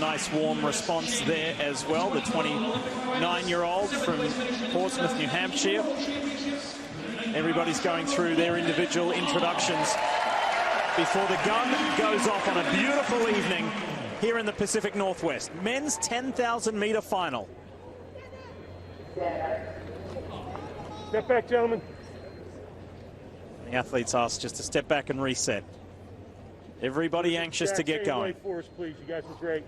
nice warm response there as well. The 29-year-old from Portsmouth, New Hampshire. Everybody's going through their individual introductions before the gun goes off on a beautiful evening here in the Pacific Northwest. Men's 10,000-meter final. Step back, gentlemen. The athletes asked just to step back and reset. Everybody anxious to get going. For us, please. You guys were great.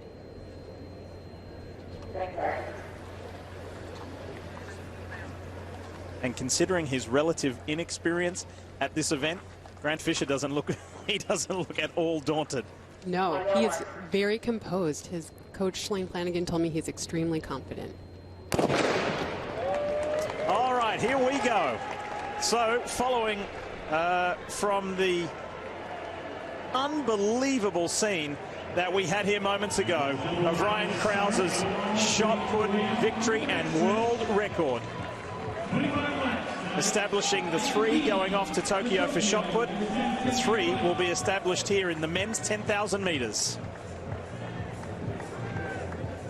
And considering his relative inexperience at this event, Grant Fisher doesn't look at all daunted. No, he is very composed. His coach, Shalane Flanagan, told me he's extremely confident. All right, here we go. So, following from the unbelievable scene that we had here moments ago of Ryan Krause's shot put victory and world record, establishing the 3 going off to Tokyo for shot put. The 3 will be established here in the men's 10,000 meters.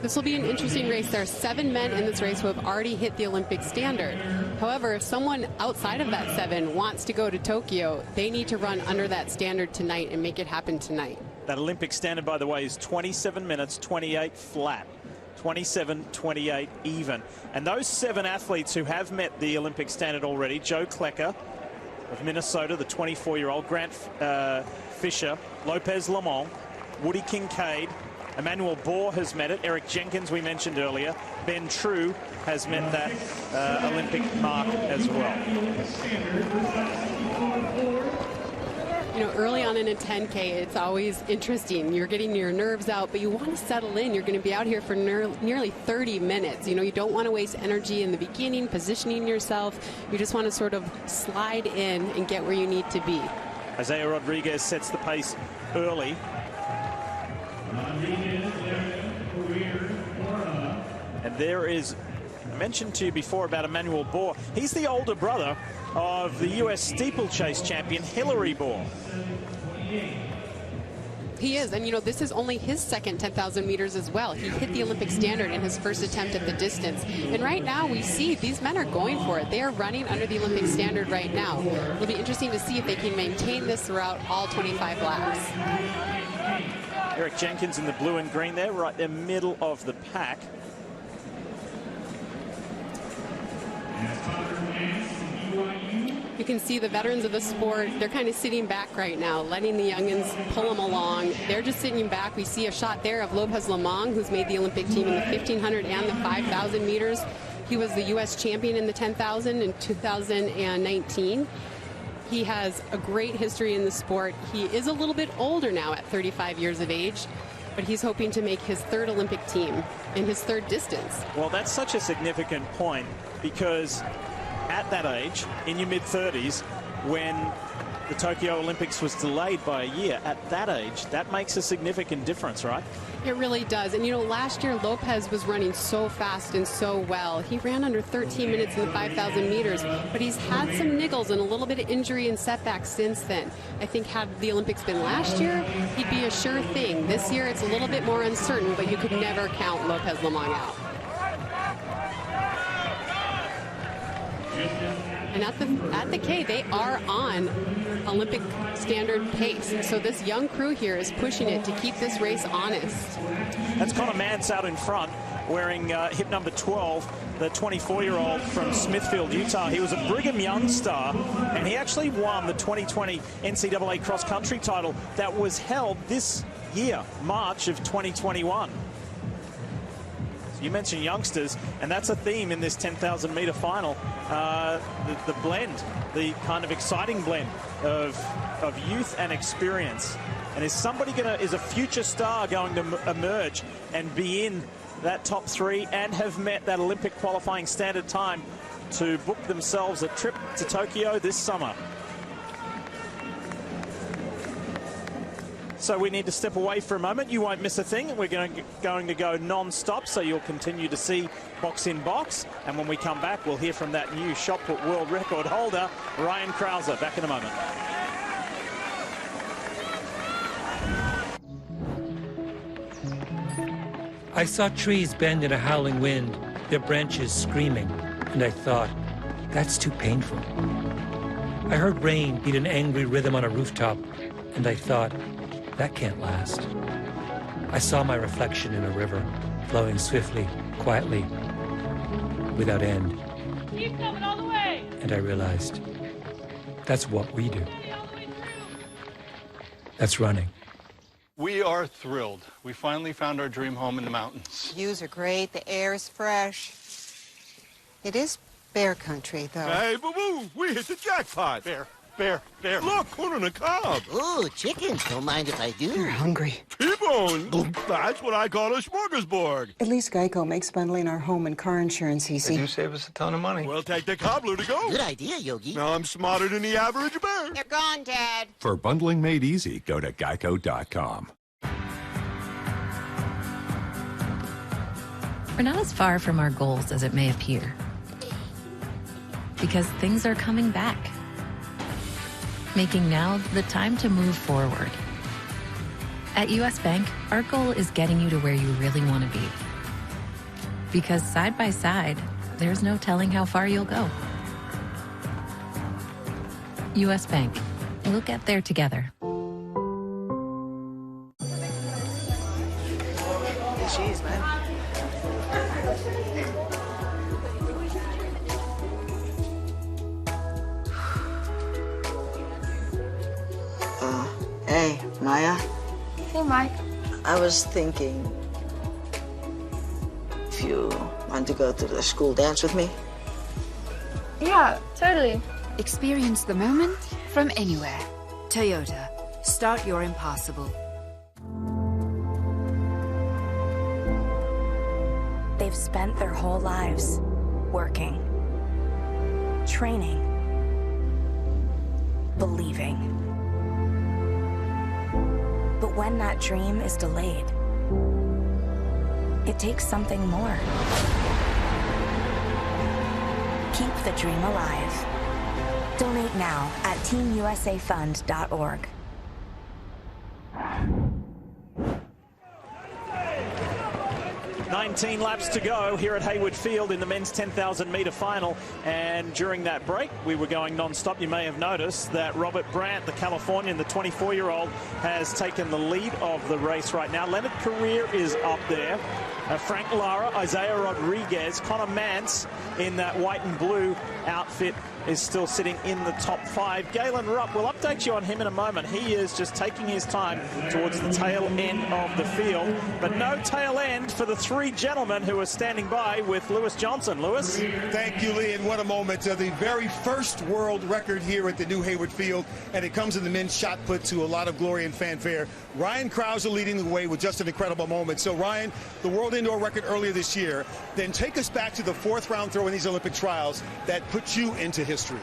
This will be an interesting race. There are 7 men in this race who have already hit the Olympic standard. However, if someone outside of that 7 wants to go to Tokyo, they need to run under that standard tonight and make it happen tonight. That Olympic standard, by the way, is 27 minutes, 28 flat. 27-28 even. And those 7 athletes who have met the Olympic standard already, Joe Klecker of Minnesota, the 24-year-old, Grant Fisher, Lopez Lemong, Woody Kincaid, Emmanuel Bohr has met it. Eric Jenkins, we mentioned earlier. Ben True has met that Olympic mark as well. You know, early on in a 10K, it's always interesting. You're getting your nerves out, but you want to settle in. You're going to be out here for nearly 30 minutes. You know, you don't want to waste energy in the beginning, positioning yourself. You just want to sort of slide in and get where you need to be. Isaiah Rodriguez sets the pace early. And there is, I mentioned to you before about Emmanuel Bohr. He's the older brother of the U.S. steeplechase champion, Hillary Bohr. He is, and you know, this is only his second 10,000 meters as well. He hit the Olympic standard in his first attempt at the distance. And right now we see these men are going for it. They are running under the Olympic standard right now. It'll be interesting to see if they can maintain this throughout all 25 laps. Eric Jenkins in the blue and green there, right in the middle of the pack. You can see the veterans of the sport, they're kind of sitting back right now, letting the youngins pull them along. They're just sitting back. We see a shot there of Lopez Lemong, who's made the Olympic team in the 1,500 and the 5,000 meters. He was the U.S. champion in the 10,000 in 2019. He has a great history in the sport. He is a little bit older now at 35 years of age, but he's hoping to make his 3rd Olympic team in his 3rd distance. Well, that's such a significant point because at that age, in your mid-30s, when the Tokyo Olympics was delayed by a year, at that age, that makes a significant difference, right? It really does. And, you know, last year Lopez was running so fast and so well. He ran under 13 minutes in the 5,000 meters, but he's had some niggles and a little bit of injury and setbacks since then. I think had the Olympics been last year, he'd be a sure thing. This year it's a little bit more uncertain, but you could never count Lopez Lemong out. And at the K, they are on Olympic standard pace. So this young crew here is pushing it to keep this race honest. That's Connor Mance out in front, wearing hip number 12, the 24-year-old from Smithfield, Utah. He was a Brigham Young star, and he actually won the 2020 NCAA cross-country title that was held this year, March of 2021. You mentioned youngsters, and that's a theme in this 10,000 meter final. The blend, the kind of exciting blend of youth and experience. And is a future star going to emerge and be in that top 3 and have met that Olympic qualifying standard time to book themselves a trip to Tokyo this summer? So we need to step away for a moment. You won't miss a thing. We're going to go non-stop, so you'll continue to see box in box. And when we come back, we'll hear from that new shot put world record holder, Ryan Krause. Back in a moment. I saw trees bend in a howling wind, their branches screaming, and I thought, that's too painful. I heard rain beat an angry rhythm on a rooftop, and I thought, that can't last. I saw my reflection in a river, flowing swiftly, quietly, without end. Keep coming all the way! And I realized, that's what we do. That's running. We are thrilled. We finally found our dream home in the mountains. Views are great, the air is fresh. It is bear country, though. Hey, boo-boo, we hit the jackpot. Bear. Look, corn on the cob. Ooh, chickens. Don't mind if I do. You're hungry. T-bone. That's what I call a smorgasbord. At least Geico makes bundling our home and car insurance easy. They do save us a ton of money. We'll take the cobbler to go. Good idea, Yogi. Now I'm smarter than the average bear. They're gone, Dad. For bundling made easy, go to geico.com. We're not as far from our goals as it may appear, because things are coming back, making now the time to move forward. At U.S. Bank, our goal is getting you to where you really want to be. Because side by side, there's no telling how far you'll go. U.S. Bank. We'll get there together. Jeez, man. Hey, Maya. Hey, Mike. I was thinking if you want to go to the school dance with me. Yeah, totally. Experience the moment from anywhere. Toyota. Start your impossible. They've spent their whole lives working, training, believing. But when that dream is delayed, it takes something more. Keep the dream alive. Donate now at teamusafund.org. 19 laps to go here at Hayward Field in the men's 10,000 metre final, and during that break we were going non-stop. You may have noticed that Robert Brandt, the Californian, the 24-year-old, has taken the lead of the race right now. Leonard Career is up there. Frank Lara, Isaiah Rodriguez, Connor Mance in that white and blue outfit is still sitting in the top 5. Galen Rupp, we'll update you on him in a moment. He is just taking his time towards the tail end of the field, but no tail end for the 3 gentlemen who are standing by with Lewis Johnson. Lewis? Thank you, Lee, and what a moment. The very first world record here at the new Hayward Field, and it comes in the men's shot put to a lot of glory and fanfare. Ryan Krauser leading the way with just an incredible moment. So, Ryan, the world indoor record earlier this year, then take us back to the 4th round throw in these Olympic trials that put you into history.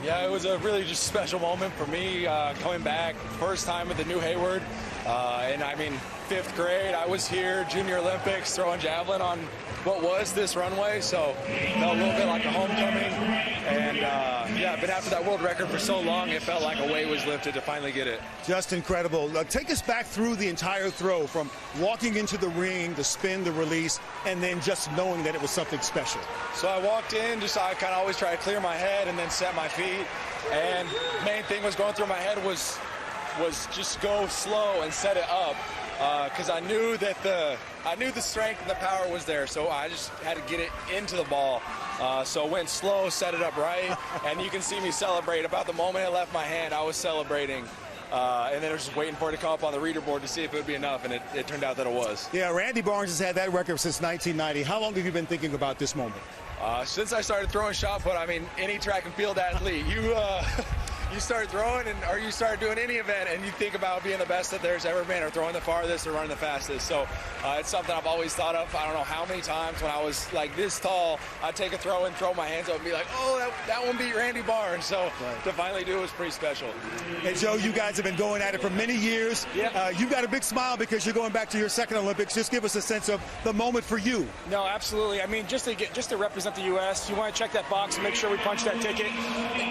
Yeah, it was a really just special moment for me coming back, first time at the new Hayward. And I mean, 5th grade, I was here, Junior Olympics, throwing javelin on what was this runway, so felt a little bit like a homecoming. And yeah, been after that world record for so long, it felt like a weight was lifted to finally get it. Just incredible. Take us back through the entire throw, from walking into the ring, the spin, the release, and then just knowing that it was something special. So I walked in, I kind of always try to clear my head and then set my feet. And main thing was going through my head was just go slow and set it up. Because I knew that the strength and the power was there, so I just had to get it into the ball. So went slow, set it up right, and you can see me celebrate. About the moment it left my hand, I was celebrating. And then I was just waiting for it to come up on the reader board to see if it would be enough, and it turned out that it was. Yeah, Randy Barnes has had that record since 1990. How long have you been thinking about this moment? Since I started throwing shot put, I mean, any track and field athlete, you start throwing or you start doing any event and you think about being the best that there's ever been, or throwing the farthest or running the fastest. So it's something I've always thought of. I don't know how many times when I was like this tall, I'd take a throw and throw my hands up and be like, oh, that one beat Randy Barnes. So to finally do it was pretty special. And Joe, you guys have been going at it for many years. Yeah. You've got a big smile because you're going back to your 2nd Olympics. Just give us a sense of the moment for you. No, absolutely. I mean, just to represent the U.S., you want to check that box and make sure we punch that ticket.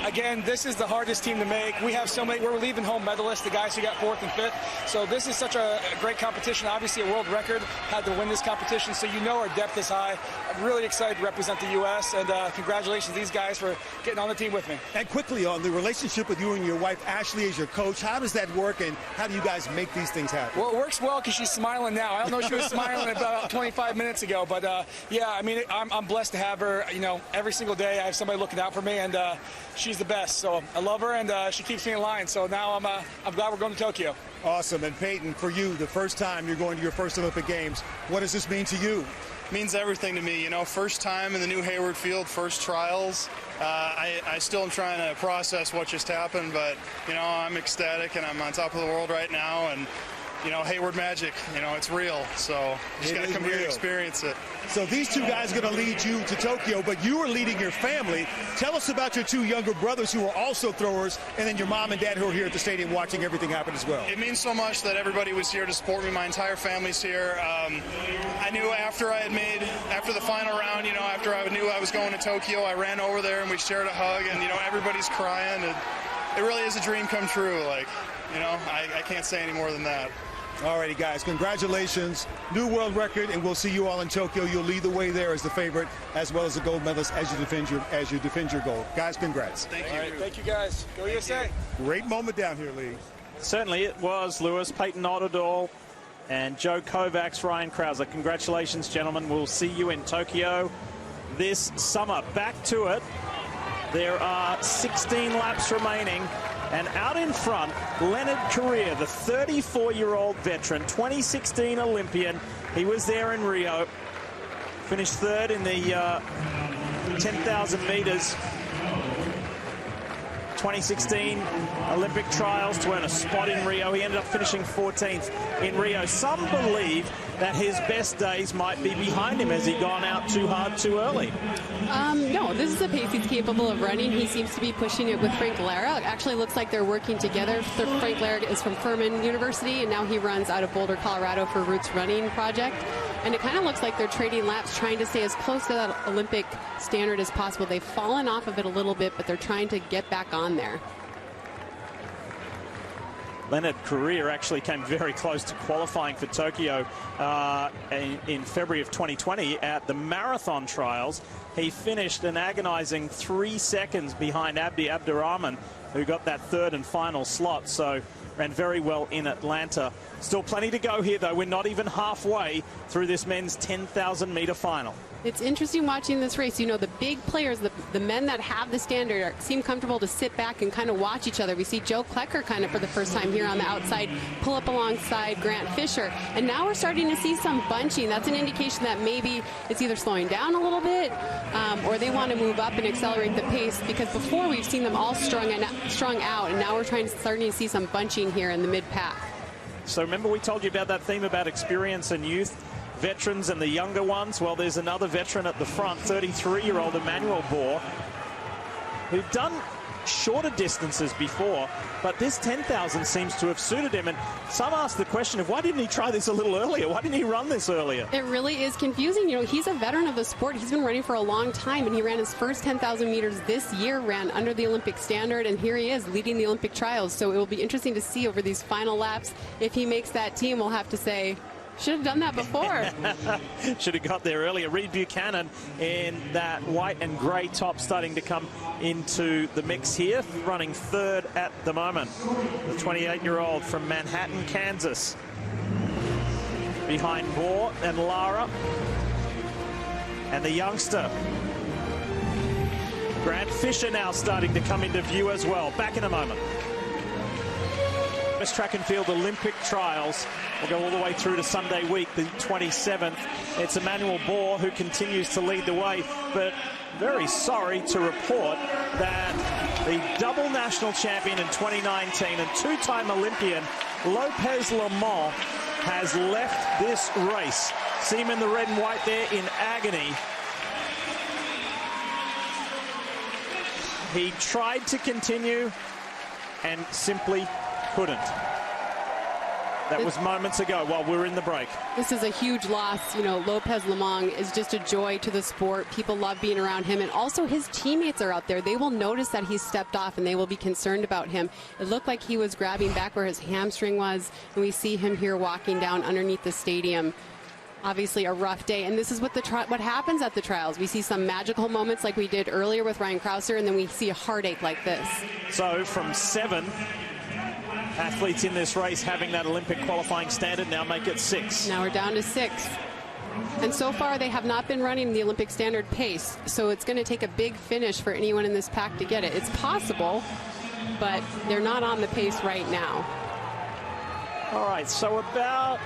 Again, this is the hardest team team to make. We have so many. We're leaving home medalists, the guys who got 4th and 5th. So this is such a great competition. Obviously, a world record had to win this competition, so you know our depth is high. I'm really excited to represent the U.S., and congratulations to these guys for getting on the team with me. And quickly on the relationship with you and your wife, Ashley, as your coach, how does that work, and how do you guys make these things happen? Well, it works well because she's smiling now. I don't know if she was smiling about 25 minutes ago, but yeah, I mean, I'm blessed to have her. You know, every single day I have somebody looking out for me, and she's the best. So I love her, and she keeps me in line. So now I'm glad we're going to Tokyo. Awesome. And Peyton, for you, the first time you're going to your first Olympic Games, what does this mean to you? Means everything to me. You know, first time in the new Hayward Field, first trials. I still am trying to process what just happened, but, you know, I'm ecstatic and I'm on top of the world right now. And, you know, Hayward Magic, you know, it's real. So you just got to come here and experience it. So these two guys are going to lead you to Tokyo, but you are leading your family. Tell us about your two younger brothers who are also throwers, and then your mom and dad who are here at the stadium watching everything happen as well. It means so much that everybody was here to support me. My entire family's here. I knew after the final round, you know, after I knew I was going to Tokyo, I ran over there and we shared a hug, and, you know, everybody's crying. And it really is a dream come true. Like, you know, I can't say any more than that. Alrighty, guys, congratulations. New world record, and we'll see you all in Tokyo. You'll lead the way there as the favorite, as well as the gold medalist as you defend your gold. Guys, congrats. Thank you. All right, thank you, guys. Go USA. Great moment down here, Lee. Certainly it was, Lewis. Peyton Otterdahl and Joe Kovacs, Ryan Krauser. Congratulations, gentlemen. We'll see you in Tokyo this summer. Back to it. There are 16 laps remaining. And out in front, Leonard Korir, the 34-year-old veteran, 2016 Olympian. He was there in Rio. Finished third in the 10,000 meters. 2016 Olympic trials to earn a spot in Rio. He ended up finishing 14th in Rio. Some believe that his best days might be behind him as he gone out too hard too early. No, this is a pace he's capable of running. He seems to be pushing it with Frank Lara. It actually looks like they're working together. Frank Lara is from Furman University, and now he runs out of Boulder, Colorado for Roots Running Project. And it kind of looks like they're trading laps, trying to stay as close to that Olympic standard as possible. They've fallen off of it a little bit, but they're trying to get back on there. Leonard Korir actually came very close to qualifying for Tokyo in February of 2020 at the marathon trials. He finished an agonizing 3 seconds behind Abdi Abdirahman, who got that third and final slot. So ran very well in Atlanta. Still plenty to go here, though. We're not even halfway through this men's 10,000 meter final. It's interesting watching this race. You know, the big players, the men that have the standard seem comfortable to sit back and kind of watch each other. We see Joe Klecker kind of for the first time here on the outside pull up alongside Grant Fisher. And now we're starting to see some bunching. That's an indication that maybe it's either slowing down a little bit or they want to move up and accelerate the pace, because before we've seen them all strung out, and now we're starting to see some bunching here in the mid-pack. So remember we told you about that theme about experience and youth, veterans and the younger ones? Well, there's another veteran at the front, 33-year-old Emmanuel Bohr, who'd done shorter distances before, but this 10,000 seems to have suited him. And some ask the question of why didn't he try this a little earlier? Why didn't he run this earlier? It really is confusing. You know, he's a veteran of the sport. He's been running for a long time, and he ran his first 10,000 meters this year, ran under the Olympic standard, and here he is leading the Olympic trials. So it will be interesting to see over these final laps if he makes that team. We'll have to say, should have done that before. Should have got there earlier. Reed Buchanan in that white and grey top starting to come into the mix here, running third at the moment. The 28-year-old from Manhattan, Kansas. Behind Bohr and Lara. And the youngster, Grant Fisher, now starting to come into view as well. Back in a moment. Track and field Olympic trials will go all the way through to Sunday week, the 27th. It's Emmanuel Bohr who continues to lead the way, but very sorry to report that the double national champion in 2019 and two-time Olympian Lopez Lemon has left this race. See him in the red and white there in agony. He tried to continue and simply couldn't. That was moments ago while we were in the break. This is a huge loss. You know, Lopez Lomong is just a joy to the sport. People love being around him, and also his teammates are out there. They will notice that he's stepped off, and they will be concerned about him. It looked like he was grabbing back where his hamstring was, and we see him here walking down underneath the stadium. Obviously a rough day, and this is what what happens at the trials. We see some magical moments like we did earlier with Ryan Crouser, and then we see a heartache like this. So from 7 athletes in this race having that Olympic qualifying standard, now make it 6. Now we're down to 6. And so far they have not been running the Olympic standard pace, so it's going to take a big finish for anyone in this pack to get it. It's possible, but they're not on the pace right now. All right, so about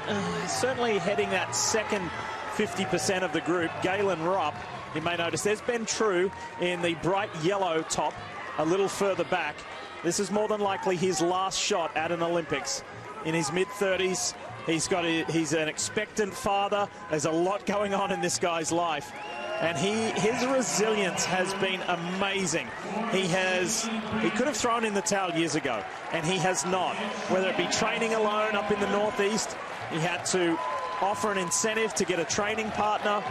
certainly heading that second 50% of the group, Galen Rupp. You may notice there's Ben True in the bright yellow top a little further back. This is more than likely his last shot at an Olympics. In his mid-30s, he's an expectant father. There's a lot going on in this guy's life. And his resilience has been amazing. He could have thrown in the towel years ago, and he has not. Whether it be training alone up in the Northeast, he had to offer an incentive to get a training partner.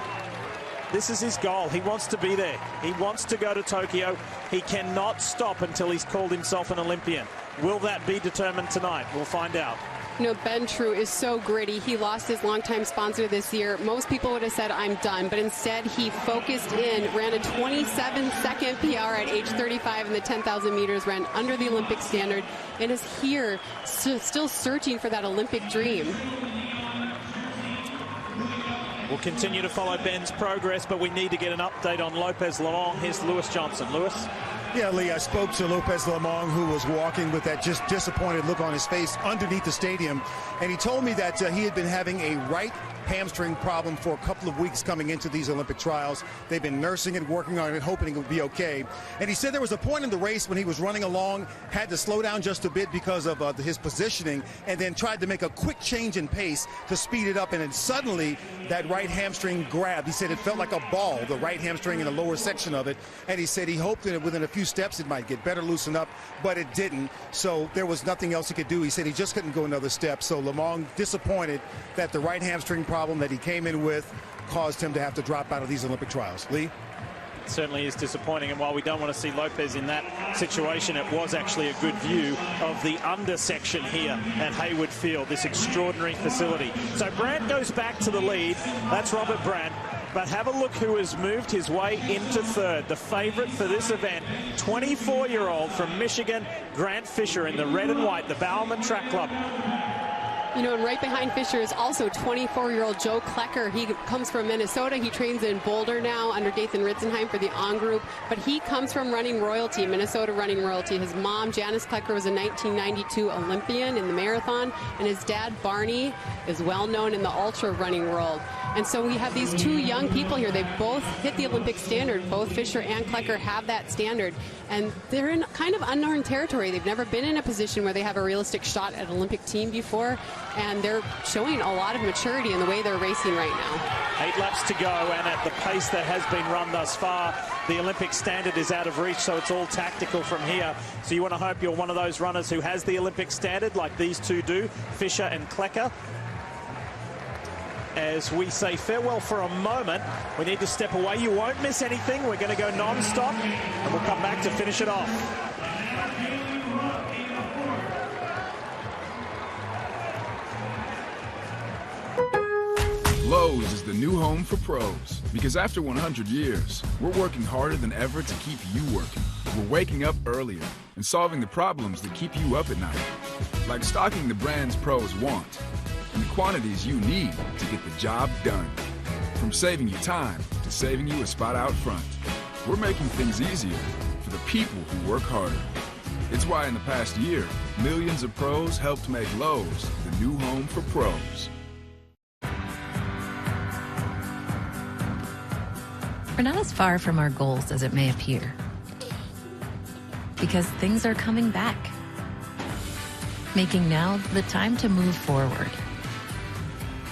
This is his goal. He wants to be there. He wants to go to Tokyo. He cannot stop until he's called himself an Olympian. Will that be determined tonight? We'll find out. You know, Ben True is so gritty. He lost his longtime sponsor this year. Most people would have said, I'm done. But instead, he focused in, ran a 27-second PR at age 35 in the 10,000 meters, ran under the Olympic standard, and is here still searching for that Olympic dream. We'll continue to follow Ben's progress, but we need to get an update on Lopez Lomong. Here's Lewis Johnson. Lewis? Yeah, Lee, I spoke to Lopez Lomong, who was walking with that just disappointed look on his face underneath the stadium, and he told me that he had been having a right hamstring problem for a couple of weeks coming into these Olympic trials. They've been nursing it, working on it, hoping it would be okay. And he said there was a point in the race when he was running along, had to slow down just a bit because of his positioning, and then tried to make a quick change in pace to speed it up, and then suddenly that right hamstring grabbed. He said it felt like a ball, the right hamstring in the lower section of it, and he said he hoped that within a few steps it might get better, loosen up, but it didn't. So there was nothing else he could do. He said he just couldn't go another step. So Lomong disappointed that the right hamstring problem that he came in with caused him to have to drop out of these Olympic trials. Lee? It certainly is disappointing, and while we don't want to see Lopez in that situation, it was actually a good view of the undersection here at Hayward Field, this extraordinary facility. So Brandt goes back to the lead. That's Robert Brandt. But have a look who has moved his way into third. The favorite for this event, 24-year-old from Michigan, Grant Fisher in the red and white, the Bowerman Track Club. You know, and right behind Fisher is also 24-year-old Joe Klecker. He comes from Minnesota. He trains in Boulder now under Dathan Ritzenheim for the On Group. But he comes from Running Royalty, Minnesota Running Royalty. His mom, Janice Klecker, was a 1992 Olympian in the marathon. And his dad, Barney, is well known in the ultra running world. And so we have these two young people here. They both hit the Olympic standard. Both Fisher and Klecker have that standard. And they're in kind of unknown territory. They've never been in a position where they have a realistic shot at an Olympic team before. And they're showing a lot of maturity in the way they're racing right now. 8 laps to go, and at the pace that has been run thus far, the Olympic standard is out of reach, so it's all tactical from here. So you want to hope you're one of those runners who has the Olympic standard like these two do, Fisher and Klecker. As we say farewell for a moment, we need to step away. You won't miss anything. We're going to go non-stop, and we'll come back to finish it off. Lowe's is the new home for pros, because after 100 years, we're working harder than ever to keep you working. We're waking up earlier and solving the problems that keep you up at night, like stocking the brands pros want and the quantities you need to get the job done. From saving you time to saving you a spot out front, we're making things easier for the people who work harder. It's why in the past year, millions of pros helped make Lowe's the new home for pros. We're not as far from our goals as it may appear, because things are coming back, making now the time to move forward.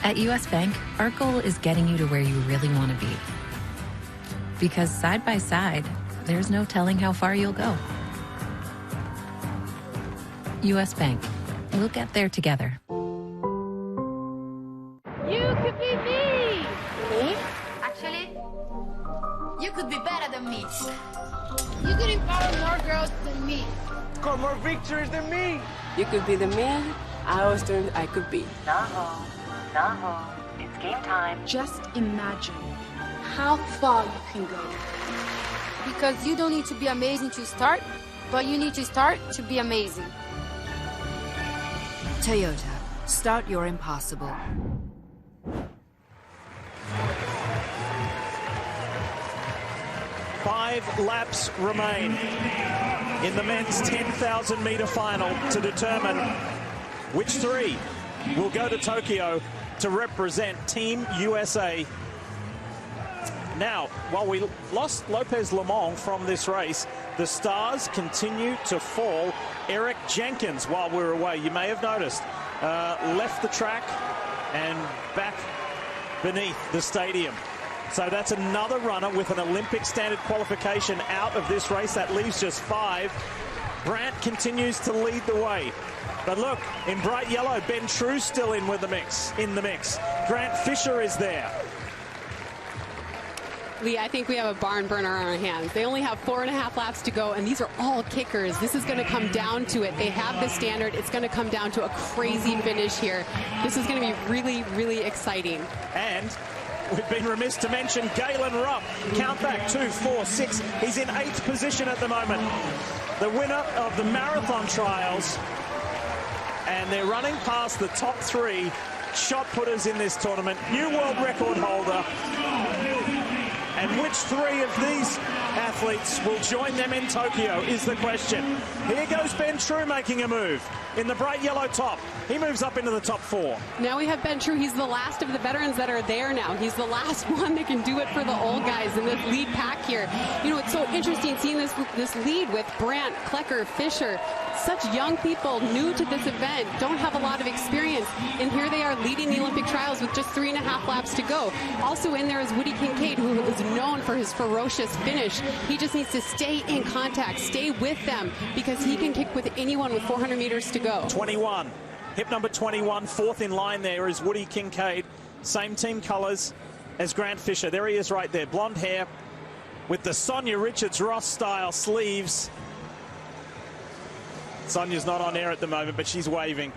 At US Bank, our goal is getting you to where you really want to be, because side by side, there's no telling how far you'll go. US Bank, we'll get there together. could be better than me. You could empower more girls than me. Got more victories than me. You could be the man I always dreamed I could be. Naho, it's game time. Just imagine how far you can go. Because you don't need to be amazing to start, but you need to start to be amazing. Toyota, start your impossible. 5 laps remain in the men's 10,000 meter final to determine which 3 will go to Tokyo to represent Team USA. Now, while we lost Lopez Lemong from this race, the stars continue to fall. Eric Jenkins, while we were away, you may have noticed, left the track and back beneath the stadium. So that's another runner with an Olympic standard qualification out of this race. That leaves just 5. Brandt continues to lead the way. But look, in bright yellow, Ben True's still in the mix. Grant Fisher is there. Lee, I think we have a barn burner on our hands. They only have 4.5 laps to go, and these are all kickers. This is going to come down to it. They have the standard. It's going to come down to a crazy finish here. This is going to be really, really exciting. And we've been remiss to mention Galen Rupp. Count back 2, 4, 6. He's in 8th position at the moment. The winner of the marathon trials. And they're running past the top 3 shot putters in this tournament. New world record holder. And which 3 of these athletes will join them in Tokyo is the question. Here goes Ben True making a move in the bright yellow top. He moves up into the top 4. Now we have Ben True. He's the last of the veterans that are there now. He's the last one that can do it for the old guys in this lead pack here. You know, it's so interesting seeing this lead with Brandt, Klecker, Fisher. Such young people new to this event, don't have a lot of experience, and here they are leading the Olympic trials with just 3.5 laps to go. Also in there is Woody Kincaid, who is known for his ferocious finish. He just needs to stay in contact, stay with them, because he can kick with anyone with 400 meters to go. 21. Hip number 21, 4th in line there is Woody Kincaid. Same team colors as Grant Fisher. There he is right there. Blonde hair with the Sonia Richards-Ross style sleeves. Sonia's not on air at the moment, but she's waving.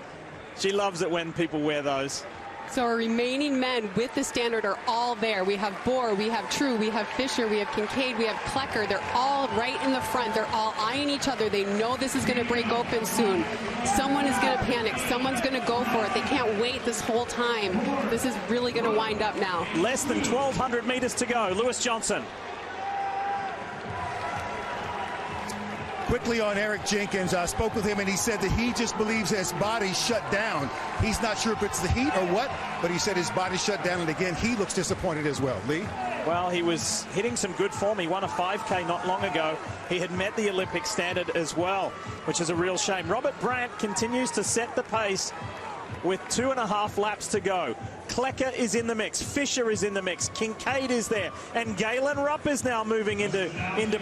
She loves it when people wear those. So our remaining men with the standard are all there. We have Bohr, we have True, we have Fisher, we have Kincaid, we have Klecker. They're all right in the front. They're all eyeing each other. They know this is going to break open soon. Someone is going to panic. Someone's going to go for it. They can't wait this whole time. This is really going to wind up now. Less than 1,200 meters to go. Lewis Johnson. Quickly on Eric Jenkins, I spoke with him and he said that he just believes his body shut down. He's not sure if it's the heat or what, but he said his body shut down, and again, he looks disappointed as well. Lee? Well, he was hitting some good form. He won a 5K not long ago. He had met the Olympic standard as well, which is a real shame. Robert Brandt continues to set the pace with 2.5 laps to go. Klecker is in the mix. Fisher is in the mix. Kincaid is there. And Galen Rupp is now moving into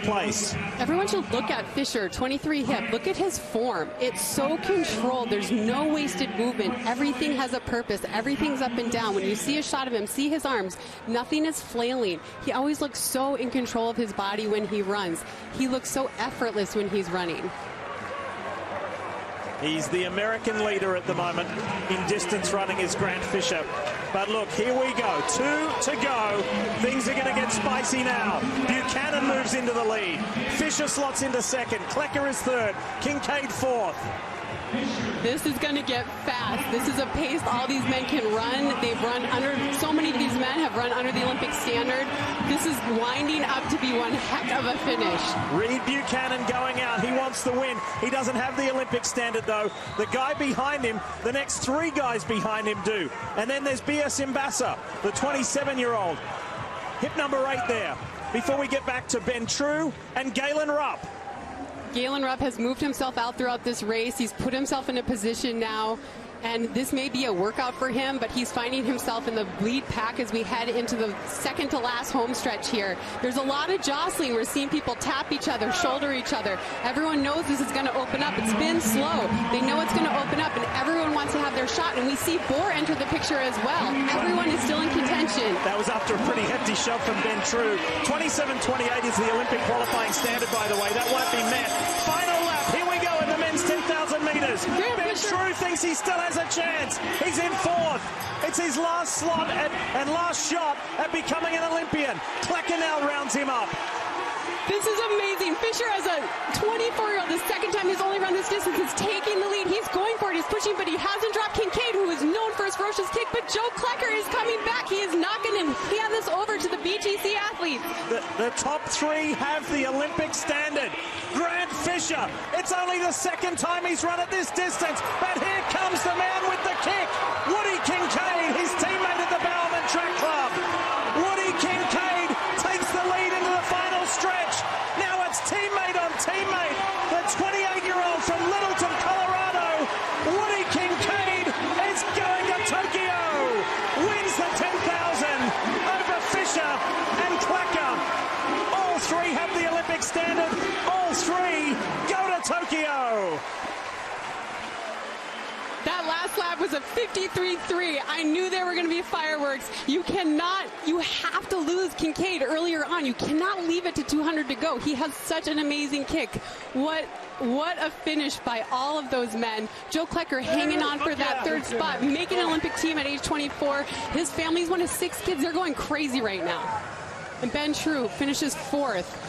place. Everyone should look at Fisher, 23 hip. Look at his form. It's so controlled. There's no wasted movement. Everything has a purpose. Everything's up and down. When you see a shot of him, see his arms, nothing is flailing. He always looks so in control of his body when he runs. He looks so effortless when he's running. He's the American leader at the moment in distance running is Grant Fisher. But look, here we go. 2 to go. Things are going to get spicy now. Buchanan moves into the lead. Fisher slots into 2nd. Klecker is 3rd. Kincaid 4th. This is going to get fast. This is a pace all these men can run. They've run under, so many of these men have run under the Olympic standard. This is winding up to be one heck of a finish. Reed Buchanan going out. He wants the win. He doesn't have the Olympic standard, though. The guy behind him, the next 3 guys behind him do. And then there's B.S. Imbassa, the 27-year-old. Hip number 8 there. Before we get back to Ben True and Galen Rupp. Galen Rupp has moved himself out throughout this race. He's put himself in a position now, And this may be a workout for him, but he's finding himself in the lead pack as we head into the second to last home stretch here. There's a lot of jostling. We're seeing people tap each other, shoulder each other. Everyone knows this is going to open up. It's been slow. They know it's going to open up, and everyone wants to have their shot. And we see Bohr enter the picture as well. Everyone is still in contention. That was after a pretty hefty shove from Ben True. 27.28 is the Olympic qualifying standard, by the way. That won't be met. Final lap. Here we go in the men's 10,000 metres. Ben True thinks he still has a chance. He's in fourth. It's his last slot and last shot at becoming an Olympian. Klecker now rounds him up. This is amazing. Fisher, as a 24-year-old, the second time he's only run this distance, is taking the lead. He's going for it. He's pushing, but he hasn't dropped Kincaid, who is known for his ferocious kick. But Joe Klecker is coming back. He is knocking him. He had this over to the BTC athletes. The top three have the Olympic standard. Grant Fisher, it's only the second time he's run at this distance, but here comes the man with the kick. Woody Kincaid, his teammate at the Bowerman Track Club. Woody Kincaid takes the lead into the final stretch. Now it's teammate on teammate. The 28-year-old from Littleton, Colorado, Woody Kincaid is going to Tokyo. Wins the 10,000 over Fisher and Klecker. All three have the Olympic standard. All three go to Tokyo. That last lap was a 53.3. I knew there were going to be fireworks. You have to lose Kincaid earlier on. You cannot leave it to 200 to go. He has such an amazing kick. What a finish by all of those men. Joe Klecker hanging on for that third spot, making an Olympic team at age 24. His family's one of 6 kids. They're going crazy right now. And Ben True finishes fourth.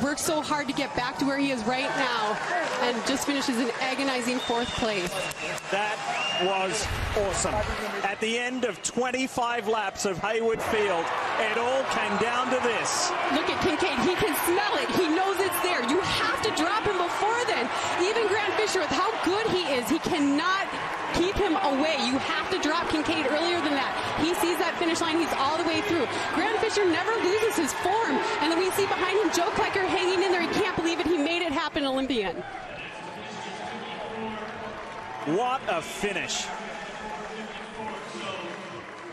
Worked so hard to get back to where he is right now and just finishes in agonizing fourth place. That was awesome. At the end of 25 laps of Hayward Field, it all came down to this. Look at Kincaid. He can smell it. He knows it's there. You have to drop him before then. Even Grant Fisher, with how good he is, he cannot keep him away. You have to drop Kincaid earlier than that. He sees that finish line. He's all the way through. Grant Fisher never loses his form. And then we see behind him Joe Klecker hanging in there. He can't believe it. He made it happen, Olympian. What a finish.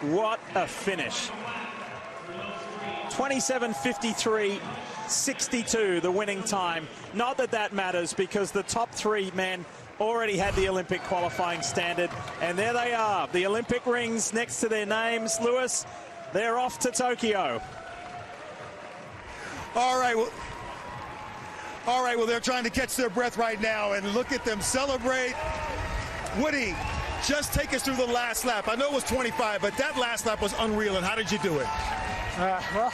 What a finish. 27:53.62, the winning time. Not that that matters, because the top three men already had the Olympic qualifying standard. And there they are, the Olympic rings next to their names. Lewis, they're off to Tokyo. All right, well, they're trying to catch their breath right now, and look at them celebrate. Woody, just take us through the last lap. I know it was 25, but that last lap was unreal, and how did you do it? Well,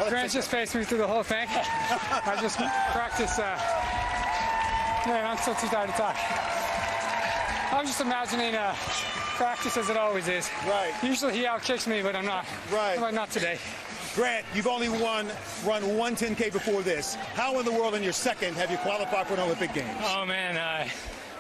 Grant just faced me through the whole thing. I just practiced. Man, I'm still too tired to talk. I'm just imagining practice as it always is. Right. Usually he outkicks me, but I'm not. Right. But not today. Grant, you've only run one 10K before this. How in the world in your second have you qualified for an Olympic Games? Oh, man,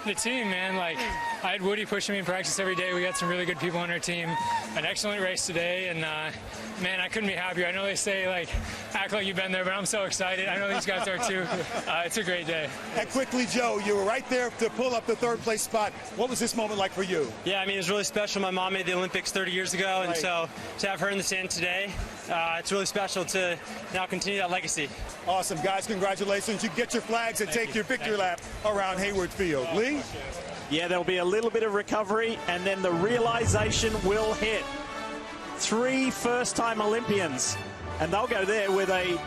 the team, man, like, I had Woody pushing me in practice every day. We got some really good people on our team. An excellent race today, and man, I couldn't be happier. I know they say, like, act like you've been there, but I'm so excited. I know these guys are too. It's a great day. And quickly, Joe, you were right there to pull up the third place spot. What was this moment like for you? Yeah, I mean, it was really special. My mom made the Olympics 30 years ago, and so to have her in the stand today, it's really special to now continue that legacy. Awesome, guys. Congratulations. You get your flags and take your victory lap around Hayward Field. Lee? Yeah, there'll be a little bit of recovery, and then the realization will hit. 3 first-time Olympians, and they'll go there with a